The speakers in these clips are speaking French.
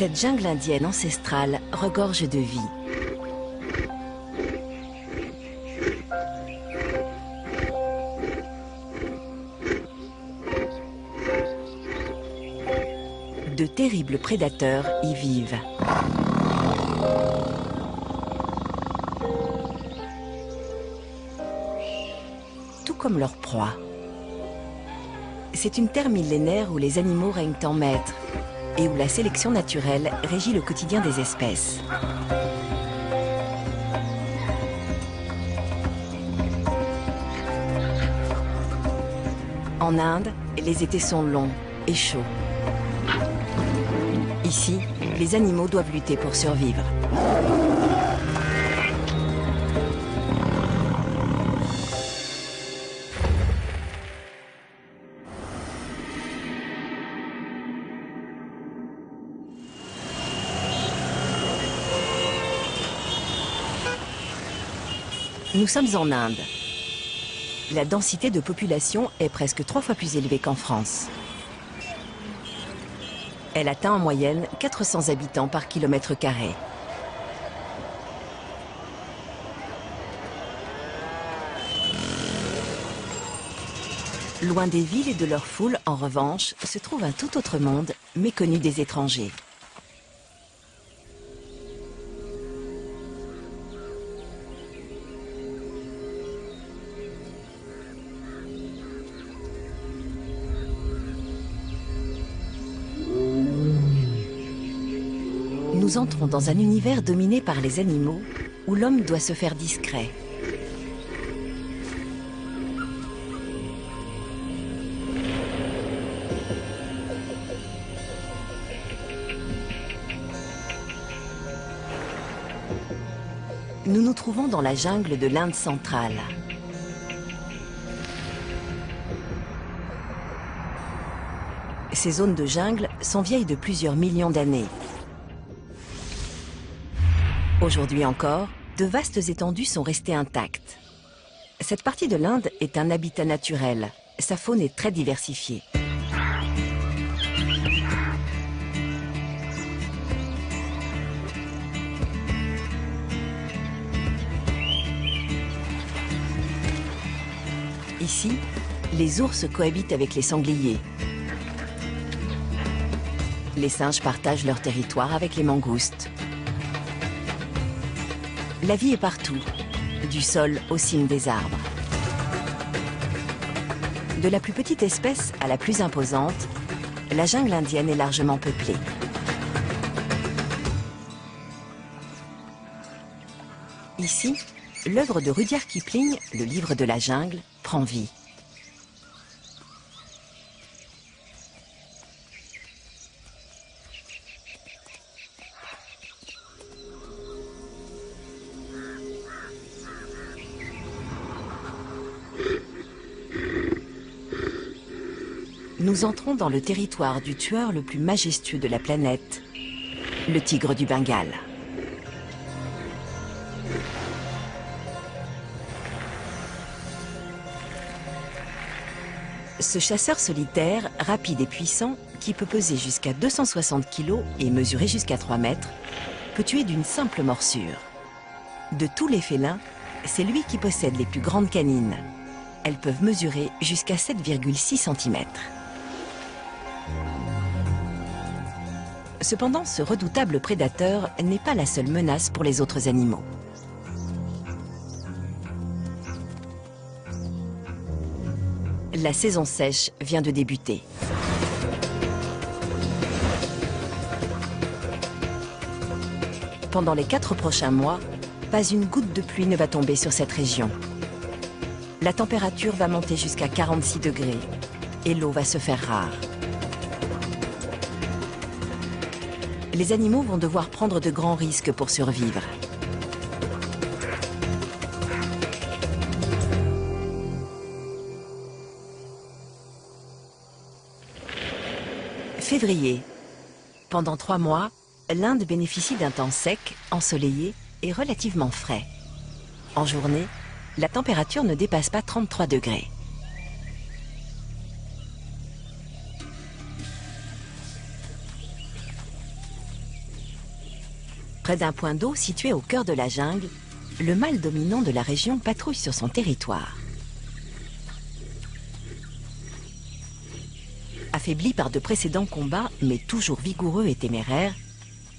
Cette jungle indienne ancestrale regorge de vie. De terribles prédateurs y vivent. Tout comme leur proie. C'est une terre millénaire où les animaux règnent en maîtres et où la sélection naturelle régit le quotidien des espèces. En Inde, les étés sont longs et chauds. Ici, les animaux doivent lutter pour survivre. Nous sommes en Inde. La densité de population est presque 3 fois plus élevée qu'en France. Elle atteint en moyenne 400 habitants par kilomètre carré. Loin des villes et de leurs foules, en revanche, se trouve un tout autre monde, méconnu des étrangers. Nous entrons dans un univers dominé par les animaux, où l'homme doit se faire discret. Nous nous trouvons dans la jungle de l'Inde centrale. Ces zones de jungle sont vieilles de plusieurs millions d'années. Aujourd'hui encore, de vastes étendues sont restées intactes. Cette partie de l'Inde est un habitat naturel. Sa faune est très diversifiée. Ici, les ours cohabitent avec les sangliers. Les singes partagent leur territoire avec les mangoustes. La vie est partout, du sol aux cimes des arbres. De la plus petite espèce à la plus imposante, la jungle indienne est largement peuplée. Ici, l'œuvre de Rudyard Kipling, Le livre de la jungle, prend vie. Nous entrons dans le territoire du tueur le plus majestueux de la planète, le tigre du Bengale. Ce chasseur solitaire, rapide et puissant, qui peut peser jusqu'à 260 kg et mesurer jusqu'à 3 mètres, peut tuer d'une simple morsure. De tous les félins, c'est lui qui possède les plus grandes canines. Elles peuvent mesurer jusqu'à 7,6 cm. Cependant, ce redoutable prédateur n'est pas la seule menace pour les autres animaux. La saison sèche vient de débuter. Pendant les 4 prochains mois, pas une goutte de pluie ne va tomber sur cette région. La température va monter jusqu'à 46 degrés et l'eau va se faire rare. Les animaux vont devoir prendre de grands risques pour survivre. Février. Pendant 3 mois, l'Inde bénéficie d'un temps sec, ensoleillé et relativement frais. En journée, la température ne dépasse pas 33 degrés. Près d'un point d'eau situé au cœur de la jungle, le mâle dominant de la région patrouille sur son territoire. Affaibli par de précédents combats, mais toujours vigoureux et téméraire,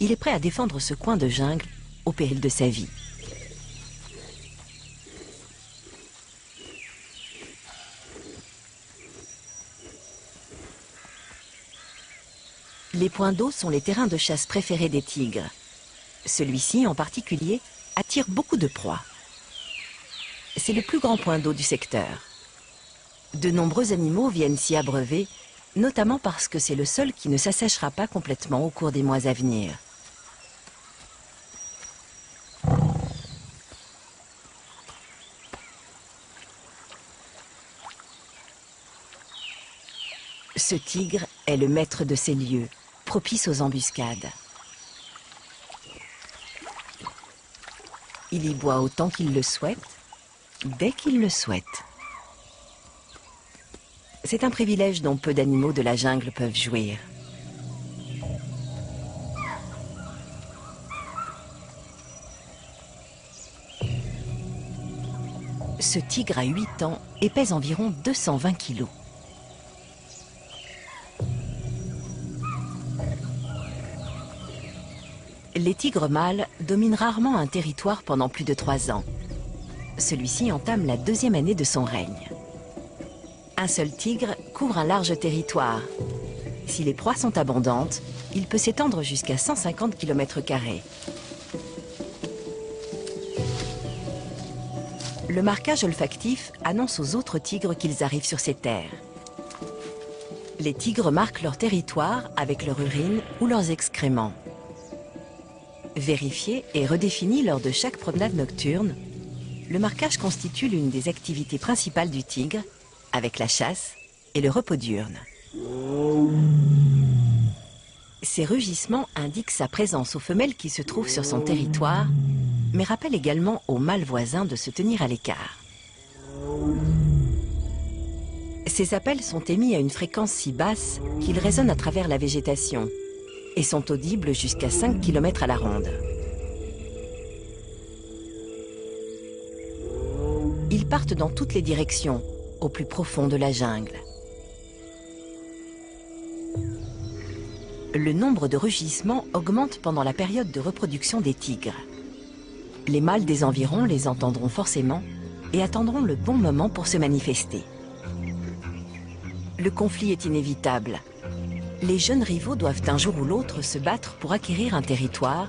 il est prêt à défendre ce coin de jungle au péril de sa vie. Les points d'eau sont les terrains de chasse préférés des tigres. Celui-ci, en particulier, attire beaucoup de proies. C'est le plus grand point d'eau du secteur. De nombreux animaux viennent s'y abreuver, notamment parce que c'est le seul qui ne s'assèchera pas complètement au cours des mois à venir. Ce tigre est le maître de ces lieux, propice aux embuscades. Il y boit autant qu'il le souhaite, dès qu'il le souhaite. C'est un privilège dont peu d'animaux de la jungle peuvent jouir. Ce tigre a 8 ans et pèse environ 220 kilos. Les tigres mâles dominent rarement un territoire pendant plus de 3 ans. Celui-ci entame la 2e année de son règne. Un seul tigre couvre un large territoire. Si les proies sont abondantes, il peut s'étendre jusqu'à 150 km². Le marquage olfactif annonce aux autres tigres qu'ils arrivent sur ces terres. Les tigres marquent leur territoire avec leur urine ou leurs excréments. Vérifié et redéfini lors de chaque promenade nocturne, le marquage constitue l'une des activités principales du tigre, avec la chasse et le repos diurne. Ces rugissements indiquent sa présence aux femelles qui se trouvent sur son territoire, mais rappellent également aux mâles voisins de se tenir à l'écart. Ces appels sont émis à une fréquence si basse qu'ils résonnent à travers la végétation et sont audibles jusqu'à 5 km à la ronde. Ils partent dans toutes les directions, au plus profond de la jungle. Le nombre de rugissements augmente pendant la période de reproduction des tigres. Les mâles des environs les entendront forcément et attendront le bon moment pour se manifester. Le conflit est inévitable. Les jeunes rivaux doivent un jour ou l'autre se battre pour acquérir un territoire,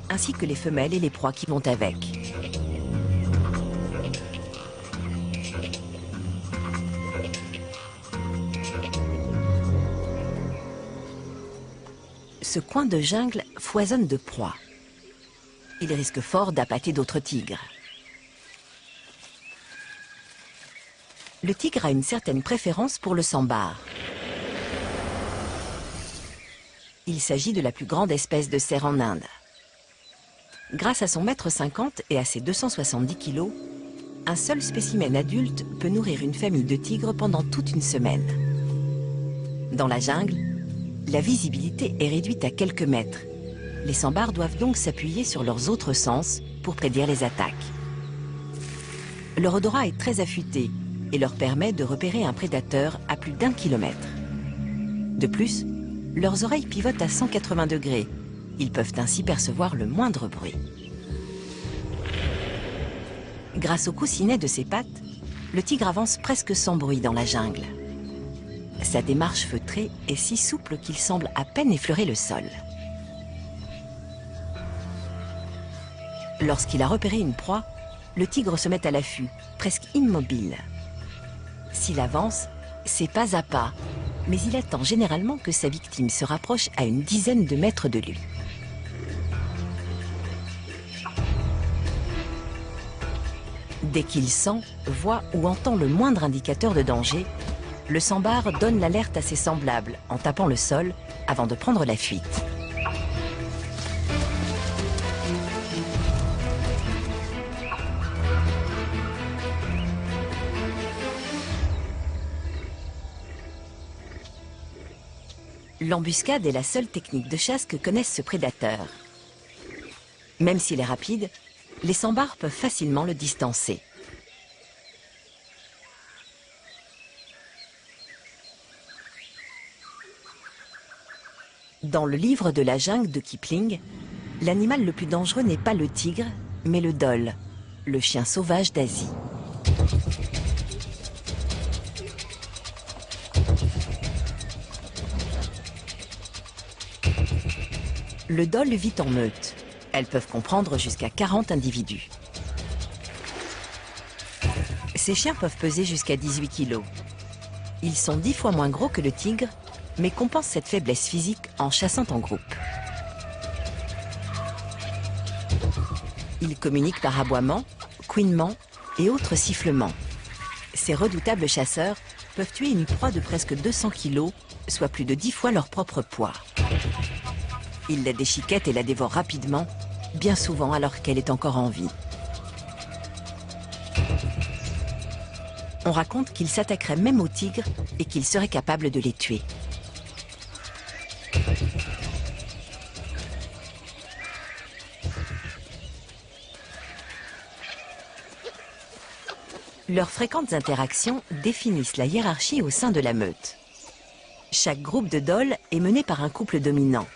ainsi que les femelles et les proies qui vont avec. Ce coin de jungle foisonne de proies. Il risque fort d'appâter d'autres tigres. Le tigre a une certaine préférence pour le sambar. Il s'agit de la plus grande espèce de cerf en Inde. Grâce à son 1,50 m et à ses 270 kg, un seul spécimen adulte peut nourrir une famille de tigres pendant toute une semaine. Dans la jungle, la visibilité est réduite à quelques mètres. Les sambars doivent donc s'appuyer sur leurs autres sens pour prédire les attaques. Leur odorat est très affûté et leur permet de repérer un prédateur à plus d'1 kilomètre. De plus, leurs oreilles pivotent à 180 degrés. Ils peuvent ainsi percevoir le moindre bruit. Grâce au coussinet de ses pattes, le tigre avance presque sans bruit dans la jungle. Sa démarche feutrée est si souple qu'il semble à peine effleurer le sol. Lorsqu'il a repéré une proie, le tigre se met à l'affût, presque immobile. S'il avance, c'est pas à pas, mais il attend généralement que sa victime se rapproche à une dizaine de mètres de lui. Dès qu'il sent, voit ou entend le moindre indicateur de danger, le sambar donne l'alerte à ses semblables en tapant le sol avant de prendre la fuite. L'embuscade est la seule technique de chasse que connaisse ce prédateur. Même s'il est rapide, les sambars peuvent facilement le distancer. Dans le livre de la jungle de Kipling, l'animal le plus dangereux n'est pas le tigre, mais le dhole, le chien sauvage d'Asie. Le dhole vit en meute. Elles peuvent comprendre jusqu'à 40 individus. Ces chiens peuvent peser jusqu'à 18 kg. Ils sont 10 fois moins gros que le tigre, mais compensent cette faiblesse physique en chassant en groupe. Ils communiquent par aboiement, couinement et autres sifflements. Ces redoutables chasseurs peuvent tuer une proie de presque 200 kg, soit plus de 10 fois leur propre poids. Ils la déchiquettent et la dévorent rapidement, bien souvent alors qu'elle est encore en vie. On raconte qu'ils s'attaqueraient même aux tigres et qu'ils seraient capables de les tuer. Leurs fréquentes interactions définissent la hiérarchie au sein de la meute. Chaque groupe de dholes est mené par un couple dominant.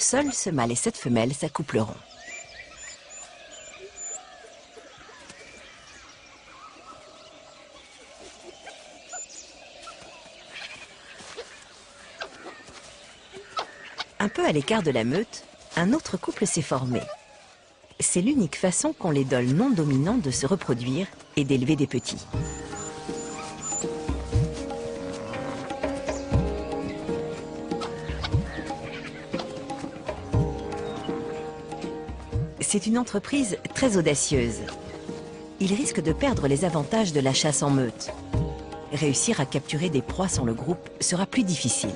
Seuls ce mâle et cette femelle s'accoupleront. Un peu à l'écart de la meute, un autre couple s'est formé. C'est l'unique façon qu'ont les dholes non dominants de se reproduire et d'élever des petits. C'est une entreprise très audacieuse. Ils risquent de perdre les avantages de la chasse en meute. Réussir à capturer des proies sans le groupe sera plus difficile.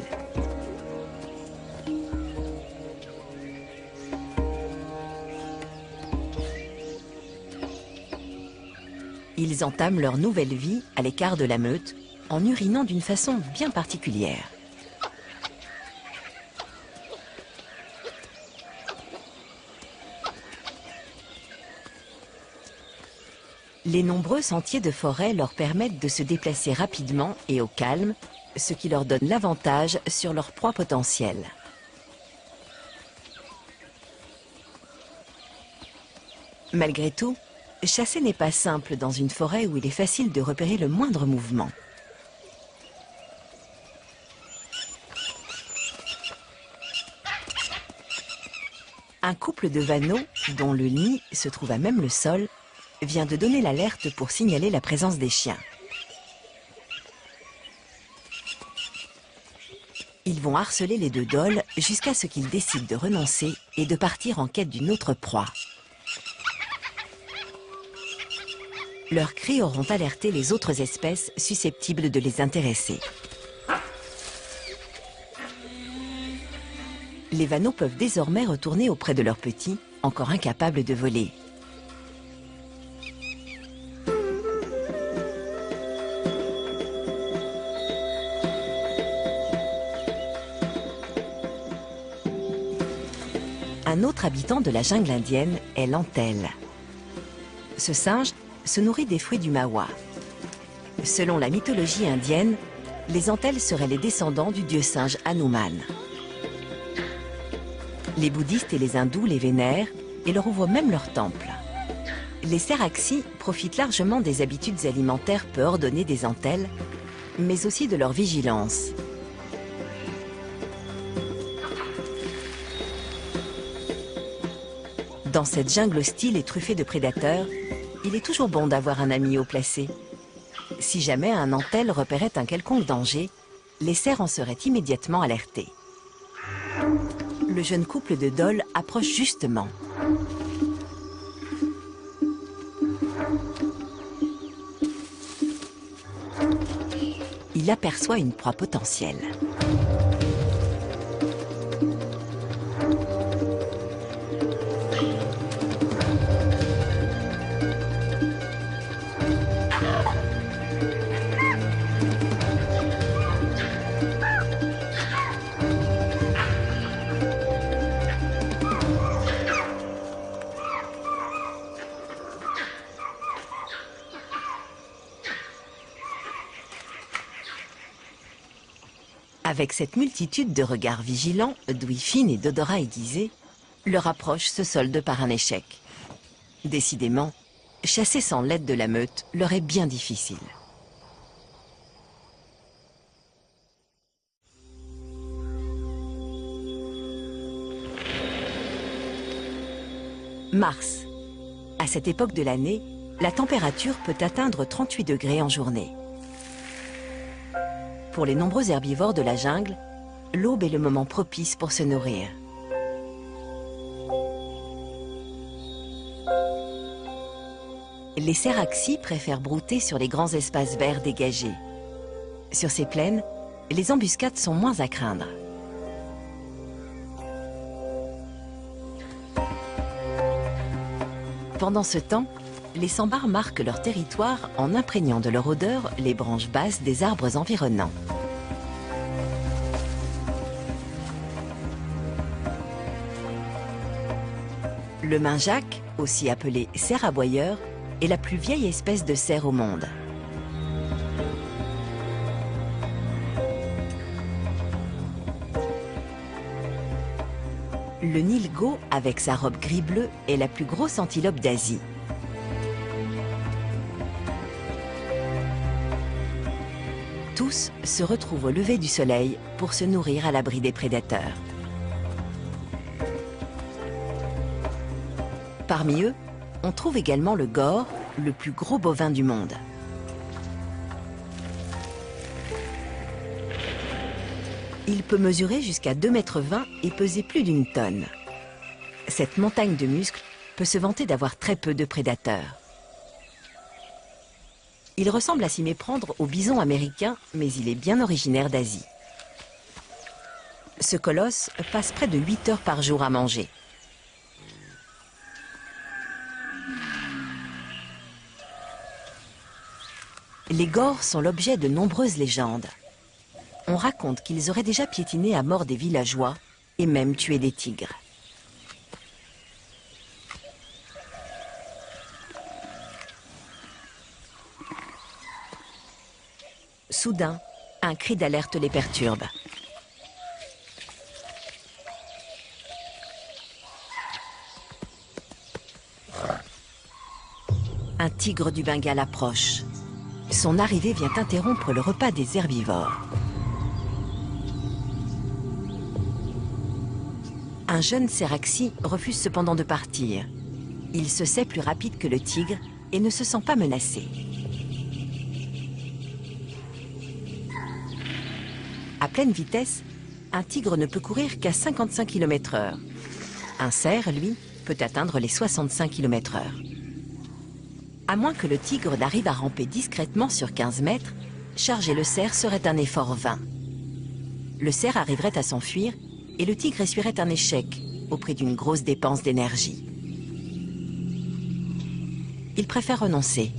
Ils entament leur nouvelle vie à l'écart de la meute en urinant d'une façon bien particulière. Les nombreux sentiers de forêt leur permettent de se déplacer rapidement et au calme, ce qui leur donne l'avantage sur leur proie potentielle. Malgré tout, chasser n'est pas simple dans une forêt où il est facile de repérer le moindre mouvement. Un couple de vanneaux, dont le nid se trouve à même le sol, vient de donner l'alerte pour signaler la présence des chiens. Ils vont harceler les deux dholes jusqu'à ce qu'ils décident de renoncer et de partir en quête d'une autre proie. Leurs cris auront alerté les autres espèces susceptibles de les intéresser. Les vanneaux peuvent désormais retourner auprès de leurs petits, encore incapables de voler. Un autre habitant de la jungle indienne est l'antelle. Ce singe se nourrit des fruits du mawa. Selon la mythologie indienne, les antelles seraient les descendants du dieu singe Hanuman. Les bouddhistes et les hindous les vénèrent et leur ouvrent même leur temple. Les Seraxis profitent largement des habitudes alimentaires peu ordonnées des antelles, mais aussi de leur vigilance. Dans cette jungle hostile et truffée de prédateurs, il est toujours bon d'avoir un ami haut placé. Si jamais un antelle repérait un quelconque danger, les cerfs en seraient immédiatement alertés. Le jeune couple de dholes approche justement. Il aperçoit une proie potentielle. Avec cette multitude de regards vigilants, d'ouïes fines et d'odorat aiguisés, leur approche se solde par un échec. Décidément, chasser sans l'aide de la meute leur est bien difficile. Mars. À cette époque de l'année, la température peut atteindre 38 degrés en journée. Pour les nombreux herbivores de la jungle, l'aube est le moment propice pour se nourrir. Les céraxis préfèrent brouter sur les grands espaces verts dégagés. Sur ces plaines, les embuscades sont moins à craindre. Pendant ce temps, les sambars marquent leur territoire en imprégnant de leur odeur les branches basses des arbres environnants. Le minjac, aussi appelé cerf aboyeur, est la plus vieille espèce de cerf au monde. Le nilgo, avec sa robe gris-bleu, est la plus grosse antilope d'Asie. Tous se retrouvent au lever du soleil pour se nourrir à l'abri des prédateurs. Parmi eux, on trouve également le gor, le plus gros bovin du monde. Il peut mesurer jusqu'à 2,20 m et peser plus d'1 tonne. Cette montagne de muscles peut se vanter d'avoir très peu de prédateurs. Il ressemble à s'y méprendre au bison américain, mais il est bien originaire d'Asie. Ce colosse passe près de 8 heures par jour à manger. Les gors sont l'objet de nombreuses légendes. On raconte qu'ils auraient déjà piétiné à mort des villageois et même tué des tigres. Soudain, un cri d'alerte les perturbe. Un tigre du Bengale approche. Son arrivée vient interrompre le repas des herbivores. Un jeune céraxie refuse cependant de partir. Il se sait plus rapide que le tigre et ne se sent pas menacé. À pleine vitesse, un tigre ne peut courir qu'à 55 km/h. Un cerf, lui, peut atteindre les 65 km/h. À moins que le tigre n'arrive à ramper discrètement sur 15 mètres, charger le cerf serait un effort vain. Le cerf arriverait à s'enfuir et le tigre essuierait un échec au prix d'une grosse dépense d'énergie. Il préfère renoncer.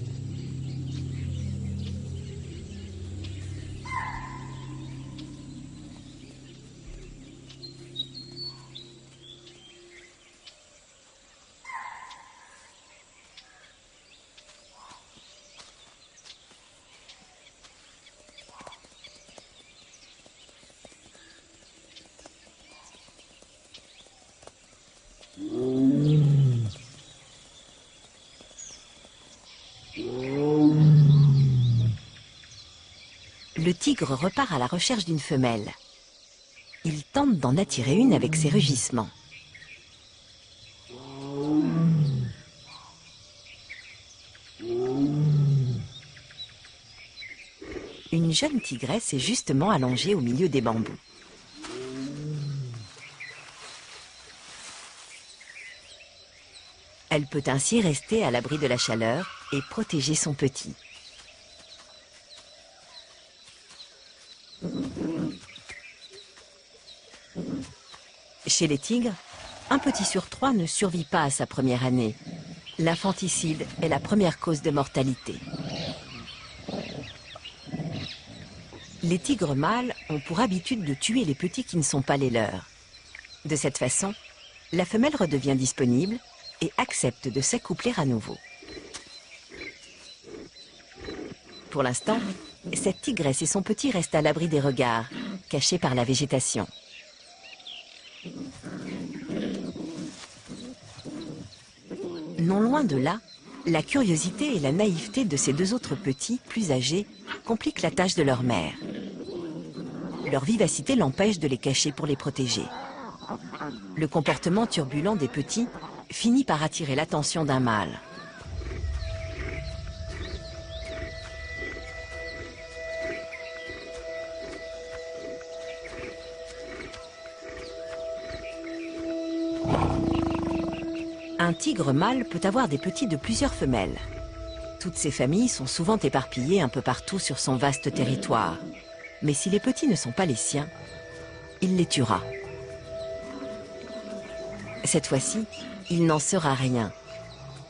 Le tigre repart à la recherche d'une femelle. Il tente d'en attirer une avec ses rugissements. Une jeune tigresse est justement allongée au milieu des bambous. Elle peut ainsi rester à l'abri de la chaleur et protéger son petit. Chez les tigres, un petit sur 3 ne survit pas à sa première année. L'infanticide est la première cause de mortalité. Les tigres mâles ont pour habitude de tuer les petits qui ne sont pas les leurs. De cette façon, la femelle redevient disponible et accepte de s'accoupler à nouveau. Pour l'instant, cette tigresse et son petit restent à l'abri des regards, cachés par la végétation. Non loin de là, la curiosité et la naïveté de ces deux autres petits, plus âgés, compliquent la tâche de leur mère. Leur vivacité l'empêche de les cacher pour les protéger. Le comportement turbulent des petits finit par attirer l'attention d'un mâle. Un tigre mâle peut avoir des petits de plusieurs femelles. Toutes ces familles sont souvent éparpillées un peu partout sur son vaste territoire. Mais si les petits ne sont pas les siens, il les tuera. Cette fois-ci, il n'en sera rien.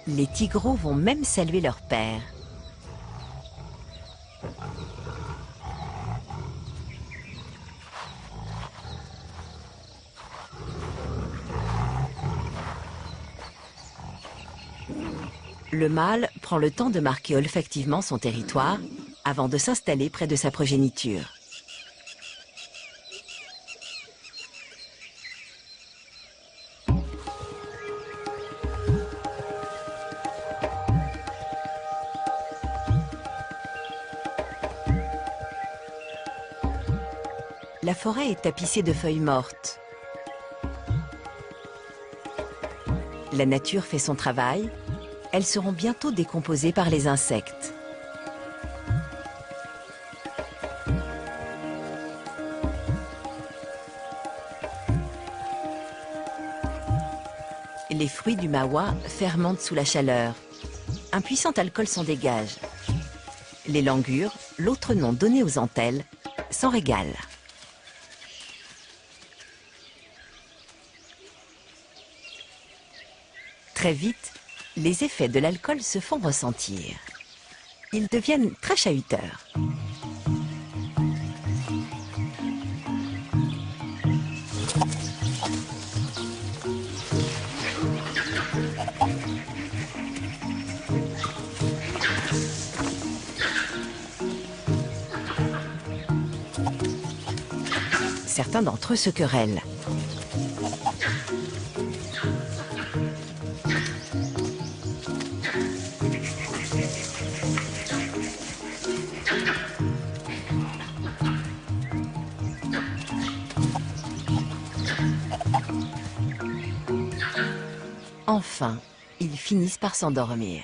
Les tigreaux vont même saluer leur père. Le mâle prend le temps de marquer olfactivement son territoire avant de s'installer près de sa progéniture. La forêt est tapissée de feuilles mortes. La nature fait son travail. Elles seront bientôt décomposées par les insectes. Les fruits du mawa fermentent sous la chaleur. Un puissant alcool s'en dégage. Les langures, l'autre nom donné aux entelles, s'en régalent. Très vite, les effets de l'alcool se font ressentir. Ils deviennent très chahuteurs. Certains d'entre eux se querellent. Enfin, ils finissent par s'endormir.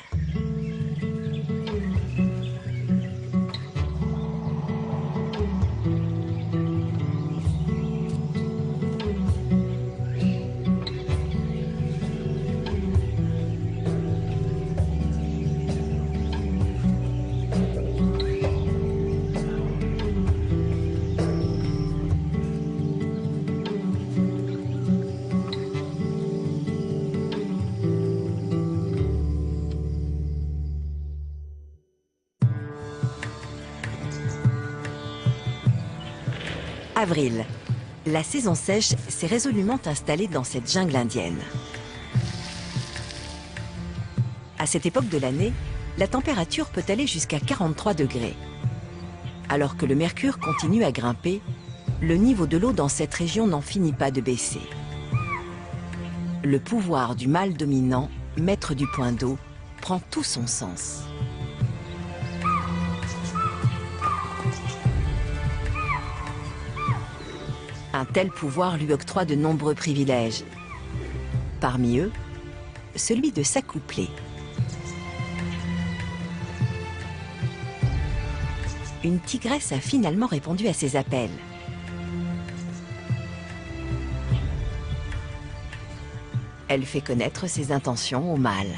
Avril. La saison sèche s'est résolument installée dans cette jungle indienne. À cette époque de l'année, la température peut aller jusqu'à 43 degrés. Alors que le mercure continue à grimper, le niveau de l'eau dans cette région n'en finit pas de baisser. Le pouvoir du mâle dominant, maître du point d'eau, prend tout son sens. Un tel pouvoir lui octroie de nombreux privilèges. Parmi eux, celui de s'accoupler. Une tigresse a finalement répondu à ses appels. Elle fait connaître ses intentions au mâle.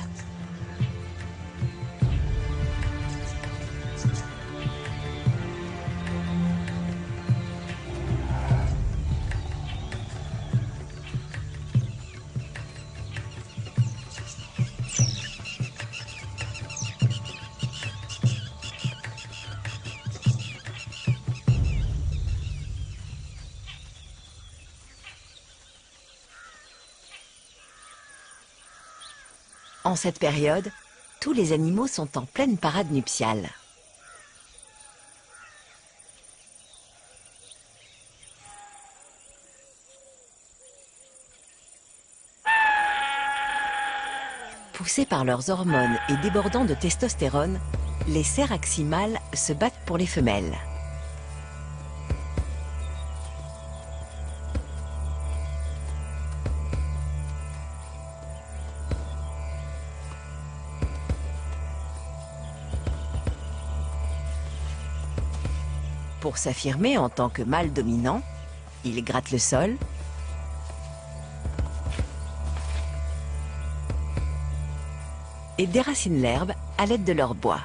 En cette période, tous les animaux sont en pleine parade nuptiale. Poussés par leurs hormones et débordant de testostérone, les cerfs mâles se battent pour les femelles. Pour s'affirmer en tant que mâle dominant, ils grattent le sol, et déracinent l'herbe à l'aide de leur bois.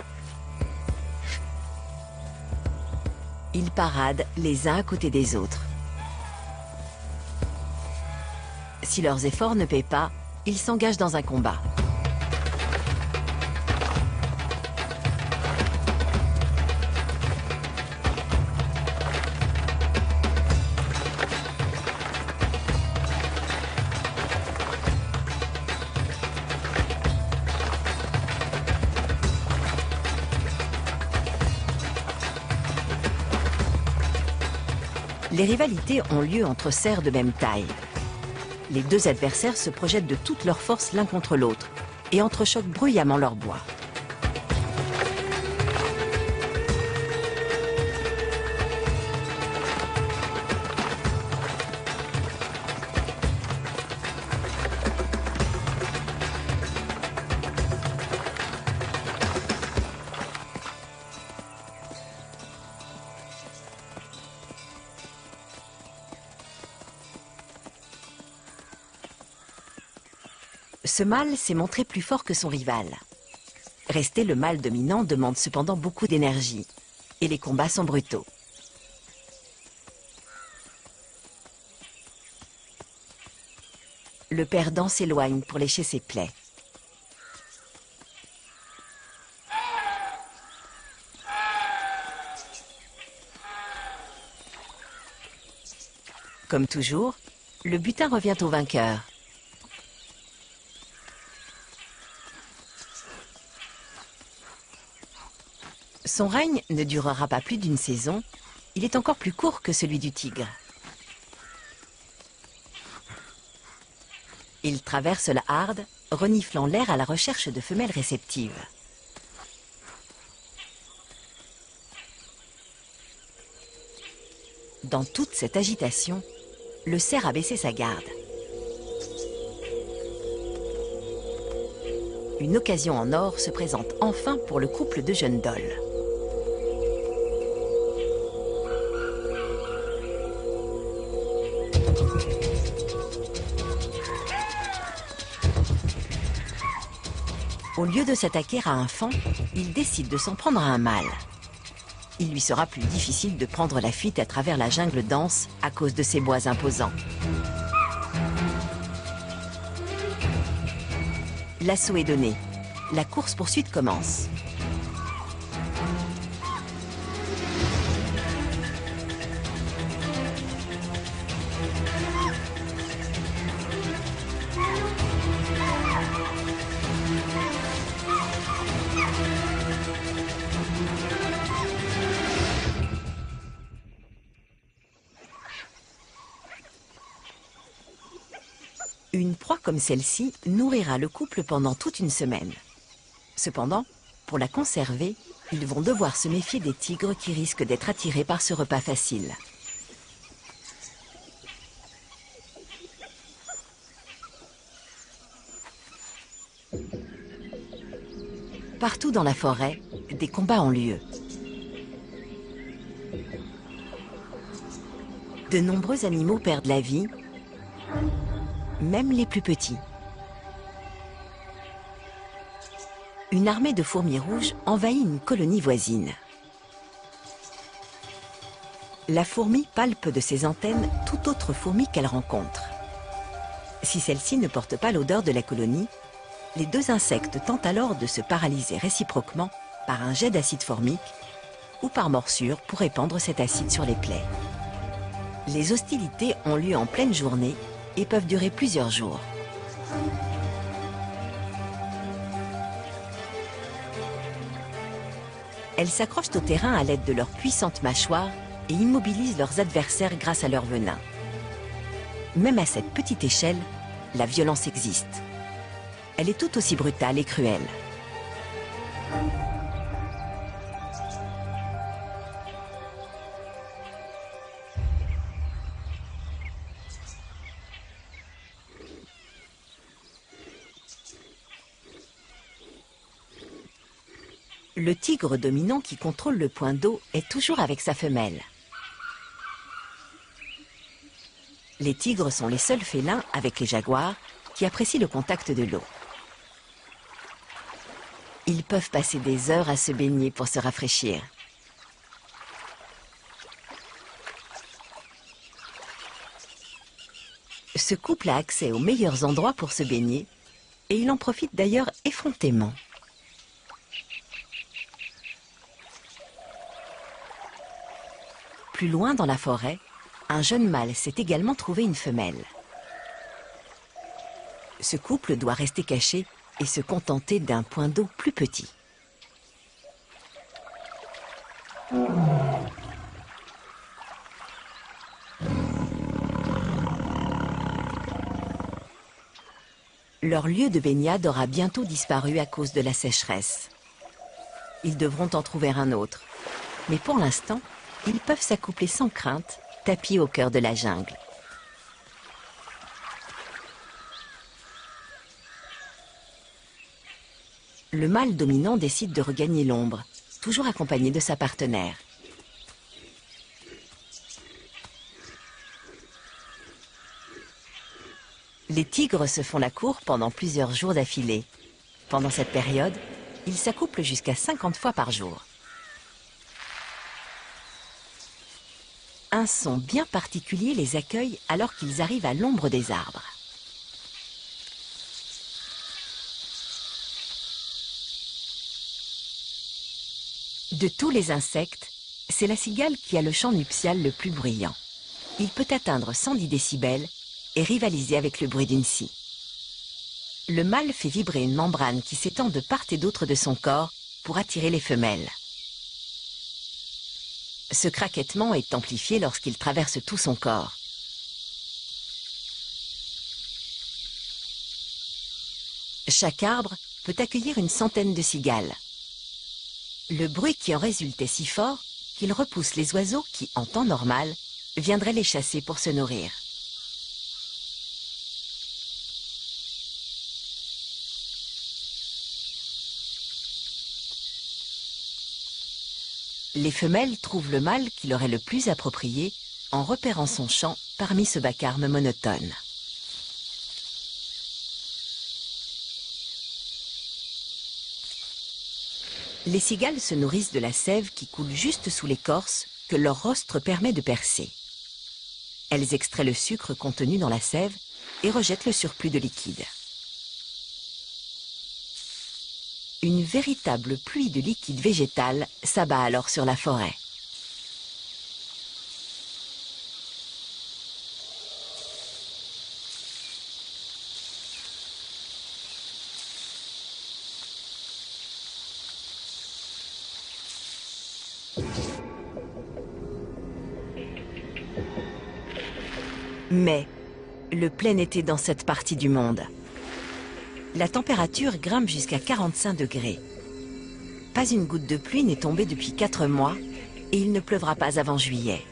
Ils paradent les uns à côté des autres. Si leurs efforts ne paient pas, ils s'engagent dans un combat. Les rivalités ont lieu entre cerfs de même taille. Les deux adversaires se projettent de toute leur force l'un contre l'autre et entrechoquent bruyamment leur bois. Ce mâle s'est montré plus fort que son rival. Rester le mâle dominant demande cependant beaucoup d'énergie, et les combats sont brutaux. Le perdant s'éloigne pour lécher ses plaies. Comme toujours, le butin revient au vainqueur. Son règne ne durera pas plus d'une saison, il est encore plus court que celui du tigre. Il traverse la harde, reniflant l'air à la recherche de femelles réceptives. Dans toute cette agitation, le cerf a baissé sa garde. Une occasion en or se présente enfin pour le couple de jeunes dholes. Au lieu de s'attaquer à un faon, il décide de s'en prendre à un mâle. Il lui sera plus difficile de prendre la fuite à travers la jungle dense à cause de ses bois imposants. L'assaut est donné. La course-poursuite commence. Une proie comme celle-ci nourrira le couple pendant toute une semaine. Cependant, pour la conserver, ils vont devoir se méfier des tigres qui risquent d'être attirés par ce repas facile. Partout dans la forêt, des combats ont lieu. De nombreux animaux perdent la vie, même les plus petits. Une armée de fourmis rouges envahit une colonie voisine. La fourmi palpe de ses antennes toute autre fourmi qu'elle rencontre. Si celle-ci ne porte pas l'odeur de la colonie, les deux insectes tentent alors de se paralyser réciproquement par un jet d'acide formique ou par morsure pour répandre cet acide sur les plaies. Les hostilités ont lieu en pleine journée et peuvent durer plusieurs jours. Elles s'accrochent au terrain à l'aide de leurs puissantes mâchoires et immobilisent leurs adversaires grâce à leur venin. Même à cette petite échelle, la violence existe. elle est tout aussi brutale et cruelle. Le tigre dominant qui contrôle le point d'eau est toujours avec sa femelle. Les tigres sont les seuls félins, avec les jaguars, qui apprécient le contact de l'eau. Ils peuvent passer des heures à se baigner pour se rafraîchir. Ce couple a accès aux meilleurs endroits pour se baigner et il en profite d'ailleurs effrontément. Plus loin dans la forêt, un jeune mâle s'est également trouvé une femelle. Ce couple doit rester caché et se contenter d'un point d'eau plus petit. Leur lieu de baignade aura bientôt disparu à cause de la sécheresse. Ils devront en trouver un autre. Mais pour l'instant, ils peuvent s'accoupler sans crainte, tapis au cœur de la jungle. Le mâle dominant décide de regagner l'ombre, toujours accompagné de sa partenaire. Les tigres se font la cour pendant plusieurs jours d'affilée. Pendant cette période, ils s'accouplent jusqu'à 50 fois par jour. Un son bien particulier les accueille alors qu'ils arrivent à l'ombre des arbres. De tous les insectes, c'est la cigale qui a le chant nuptial le plus bruyant. Il peut atteindre 110 décibels et rivaliser avec le bruit d'une scie. Le mâle fait vibrer une membrane qui s'étend de part et d'autre de son corps pour attirer les femelles. Ce craquettement est amplifié lorsqu'il traverse tout son corps. Chaque arbre peut accueillir une centaine de cigales. Le bruit qui en résulte est si fort qu'il repousse les oiseaux qui, en temps normal, viendraient les chasser pour se nourrir. Les femelles trouvent le mâle qui leur est le plus approprié en repérant son chant parmi ce vacarme monotone. Les cigales se nourrissent de la sève qui coule juste sous l'écorce que leur rostre permet de percer. Elles extraient le sucre contenu dans la sève et rejettent le surplus de liquide. Une véritable pluie de liquide végétal s'abat alors sur la forêt. Mais le plein été dans cette partie du monde. La température grimpe jusqu'à 45 degrés. Pas une goutte de pluie n'est tombée depuis 4 mois et il ne pleuvra pas avant juillet.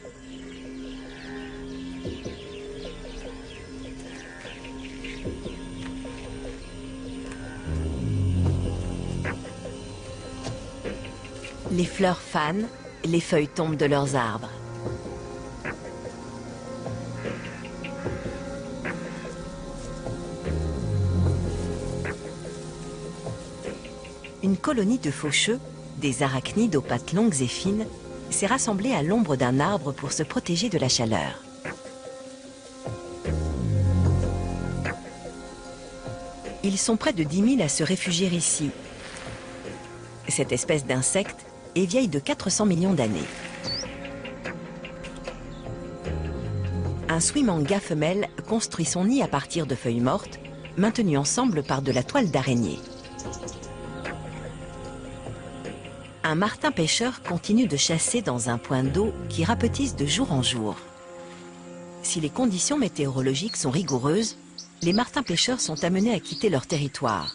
Les fleurs fanent, les feuilles tombent de leurs arbres. Une colonie de faucheux, des arachnides aux pattes longues et fines, s'est rassemblée à l'ombre d'un arbre pour se protéger de la chaleur. Ils sont près de 10 000 à se réfugier ici. Cette espèce d'insecte est vieille de 400 millions d'années. Un suimanga femelle construit son nid à partir de feuilles mortes, maintenues ensemble par de la toile d'araignée. Un martin pêcheur continue de chasser dans un point d'eau qui rapetisse de jour en jour. Si les conditions météorologiques sont rigoureuses, les martins pêcheurs sont amenés à quitter leur territoire.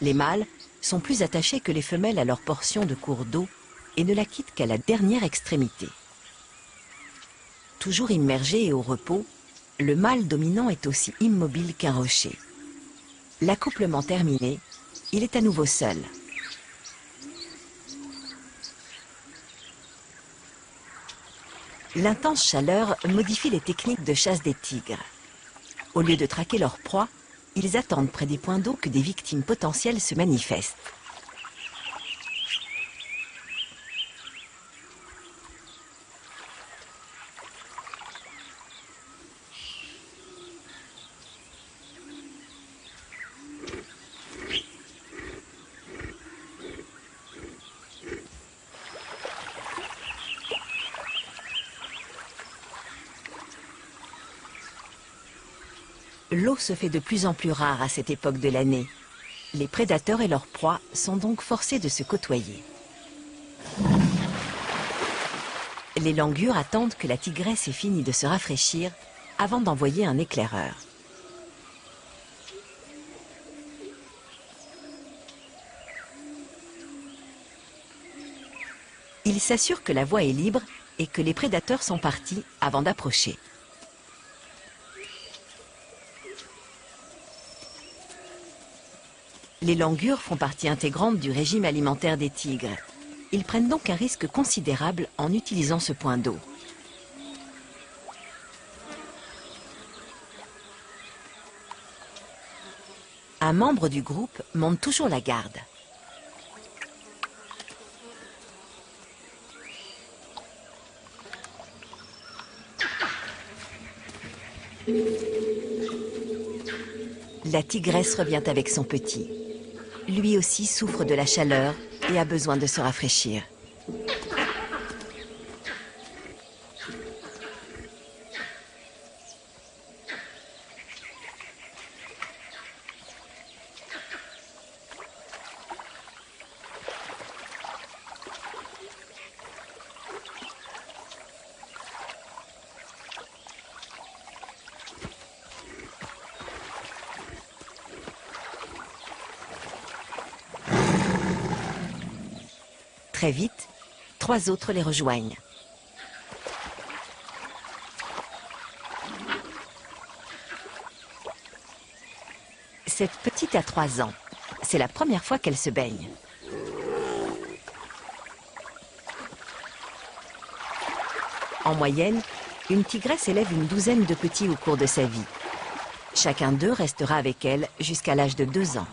Les mâles sont plus attachés que les femelles à leur portion de cours d'eau et ne la quittent qu'à la dernière extrémité. Toujours immergé et au repos, le mâle dominant est aussi immobile qu'un rocher. L'accouplement terminé, il est à nouveau seul. L'intense chaleur modifie les techniques de chasse des tigres. Au lieu de traquer leur proie, ils attendent près des points d'eau que des victimes potentielles se manifestent. L'eau se fait de plus en plus rare à cette époque de l'année. Les prédateurs et leurs proies sont donc forcés de se côtoyer. Les langurs attendent que la tigresse ait fini de se rafraîchir avant d'envoyer un éclaireur. Il s'assure que la voie est libre et que les prédateurs sont partis avant d'approcher. Les langurs font partie intégrante du régime alimentaire des tigres. Ils prennent donc un risque considérable en utilisant ce point d'eau. Un membre du groupe monte toujours la garde. La tigresse revient avec son petit. Lui aussi souffre de la chaleur et a besoin de se rafraîchir. Très vite, 3 autres les rejoignent. Cette petite a 3 ans. C'est la première fois qu'elle se baigne. En moyenne, une tigresse élève une douzaine de petits au cours de sa vie. Chacun d'eux restera avec elle jusqu'à l'âge de 2 ans.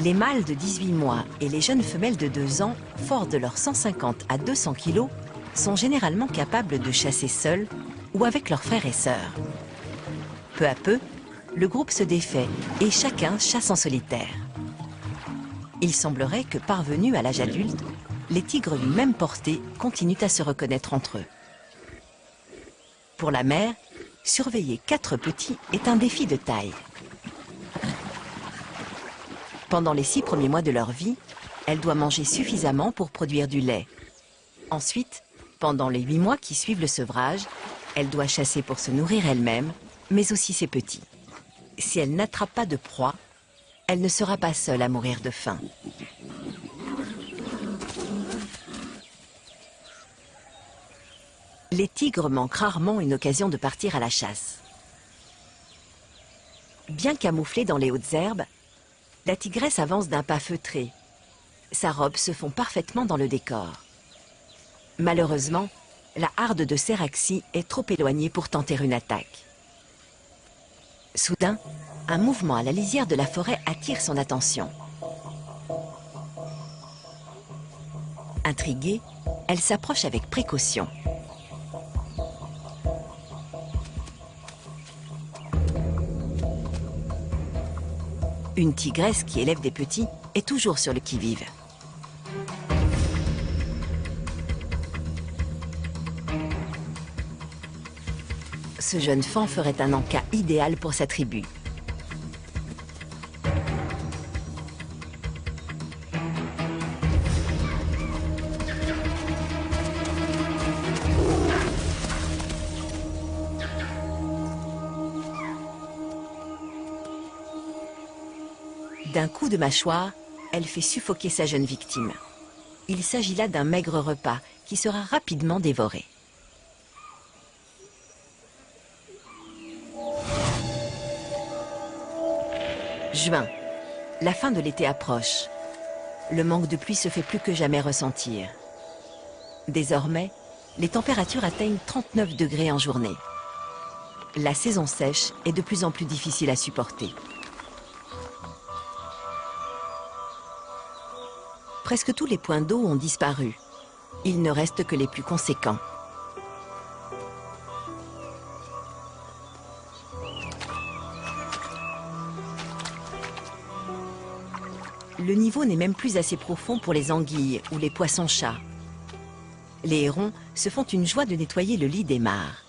Les mâles de 18 mois et les jeunes femelles de 2 ans, forts de leurs 150 à 200 kg, sont généralement capables de chasser seuls ou avec leurs frères et sœurs. Peu à peu, le groupe se défait et chacun chasse en solitaire. Il semblerait que, parvenus à l'âge adulte, les tigres d'une même portée continuent à se reconnaître entre eux. Pour la mère, surveiller 4 petits est un défi de taille. Pendant les 6 premiers mois de leur vie, elle doit manger suffisamment pour produire du lait. Ensuite, pendant les 8 mois qui suivent le sevrage, elle doit chasser pour se nourrir elle-même, mais aussi ses petits. Si elle n'attrape pas de proie, elle ne sera pas seule à mourir de faim. Les tigres manquent rarement une occasion de partir à la chasse. Bien camouflée dans les hautes herbes, la tigresse avance d'un pas feutré. Sa robe se fond parfaitement dans le décor. Malheureusement, la harde de Céraxie est trop éloignée pour tenter une attaque. Soudain, un mouvement à la lisière de la forêt attire son attention. Intriguée, elle s'approche avec précaution. Une tigresse qui élève des petits est toujours sur le qui-vive. Ce jeune faon ferait un encas idéal pour sa tribu. D'un coup de mâchoire, elle fait suffoquer sa jeune victime. Il s'agit là d'un maigre repas qui sera rapidement dévoré. Juin. La fin de l'été approche. Le manque de pluie se fait plus que jamais ressentir. Désormais, les températures atteignent 39 degrés en journée. La saison sèche est de plus en plus difficile à supporter. Presque tous les points d'eau ont disparu. Il ne reste que les plus conséquents. Le niveau n'est même plus assez profond pour les anguilles ou les poissons-chats. Les hérons se font une joie de nettoyer le lit des mares.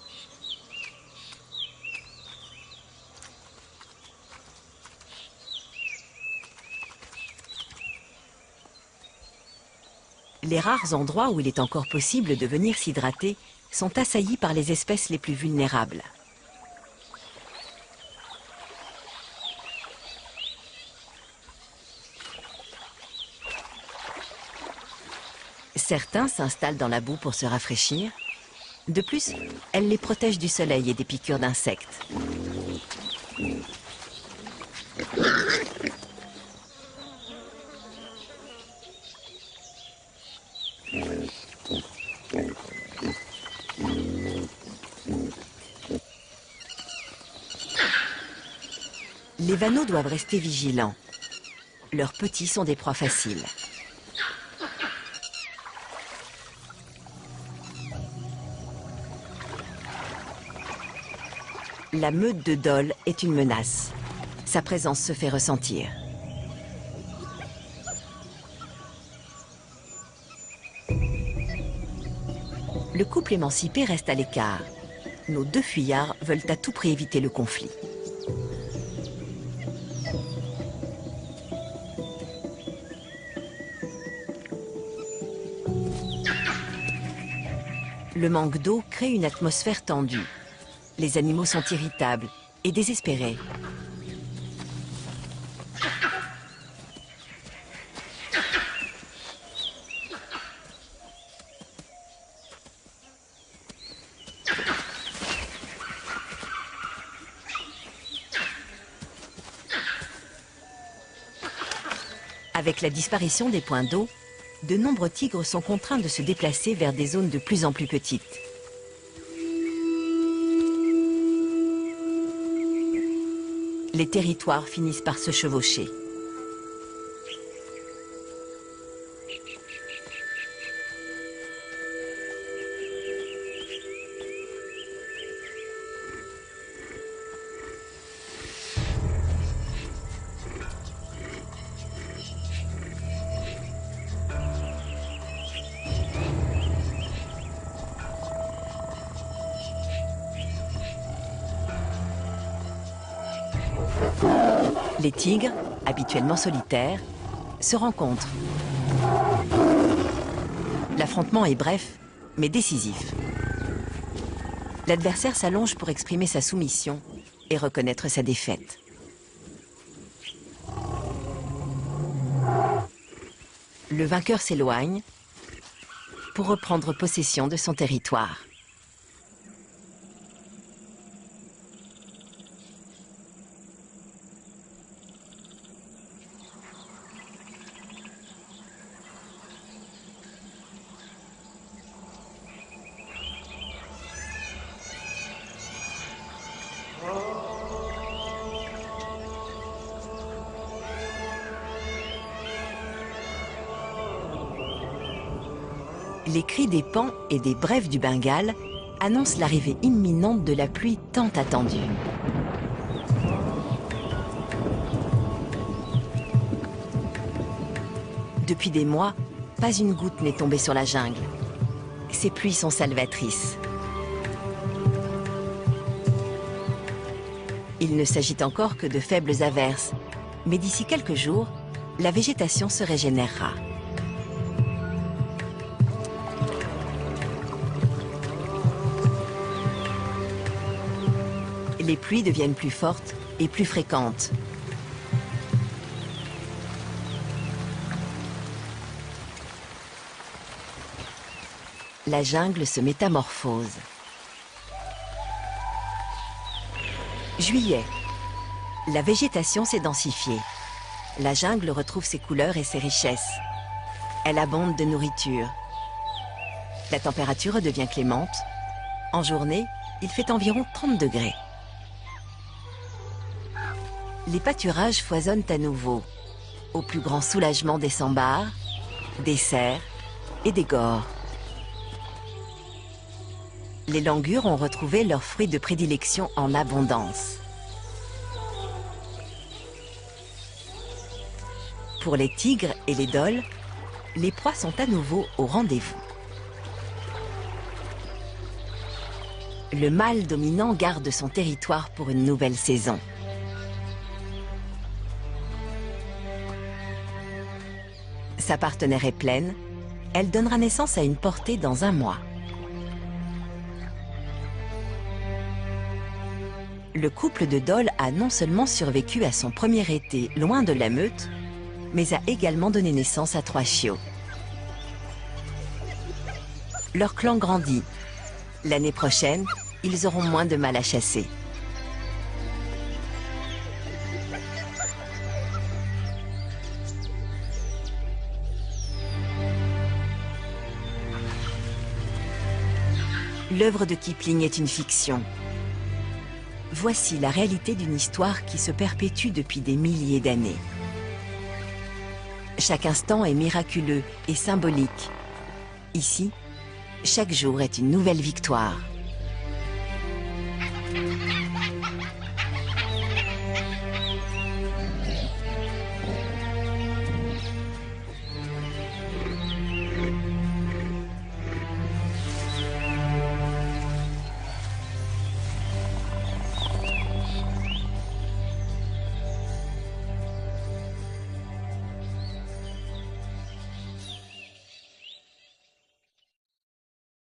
Les rares endroits où il est encore possible de venir s'hydrater sont assaillis par les espèces les plus vulnérables. Certains s'installent dans la boue pour se rafraîchir. De plus, elle les protège du soleil et des piqûres d'insectes. Les vanneaux doivent rester vigilants. Leurs petits sont des proies faciles. La meute de dholes est une menace. Sa présence se fait ressentir. Le couple émancipé reste à l'écart. Nos deux fuyards veulent à tout prix éviter le conflit. Le manque d'eau crée une atmosphère tendue. Les animaux sont irritables et désespérés. Avec la disparition des points d'eau, de nombreux tigres sont contraints de se déplacer vers des zones de plus en plus petites. Les territoires finissent par se chevaucher. Les tigres, habituellement solitaires, se rencontrent. L'affrontement est bref, mais décisif. L'adversaire s'allonge pour exprimer sa soumission et reconnaître sa défaite. Le vainqueur s'éloigne pour reprendre possession de son territoire. Les cris des paons et des brèves du Bengale annoncent l'arrivée imminente de la pluie tant attendue. Depuis des mois, pas une goutte n'est tombée sur la jungle. Ces pluies sont salvatrices. Il ne s'agit encore que de faibles averses, mais d'ici quelques jours, la végétation se régénérera. Les pluies deviennent plus fortes et plus fréquentes. La jungle se métamorphose. Juillet. La végétation s'est densifiée. La jungle retrouve ses couleurs et ses richesses. Elle abonde de nourriture. La température redevient clémente. En journée, il fait environ 30 degrés. Les pâturages foisonnent à nouveau, au plus grand soulagement des sambars, des cerfs et des gores. Les langurs ont retrouvé leurs fruits de prédilection en abondance. Pour les tigres et les dholes, les proies sont à nouveau au rendez-vous. Le mâle dominant garde son territoire pour une nouvelle saison. Sa partenaire est pleine, elle donnera naissance à une portée dans 1 mois. Le couple de dholes a non seulement survécu à son premier été loin de la meute, mais a également donné naissance à 3 chiots. Leur clan grandit. L'année prochaine, ils auront moins de mal à chasser. L'œuvre de Kipling est une fiction. Voici la réalité d'une histoire qui se perpétue depuis des milliers d'années. Chaque instant est miraculeux et symbolique. Ici, chaque jour est une nouvelle victoire.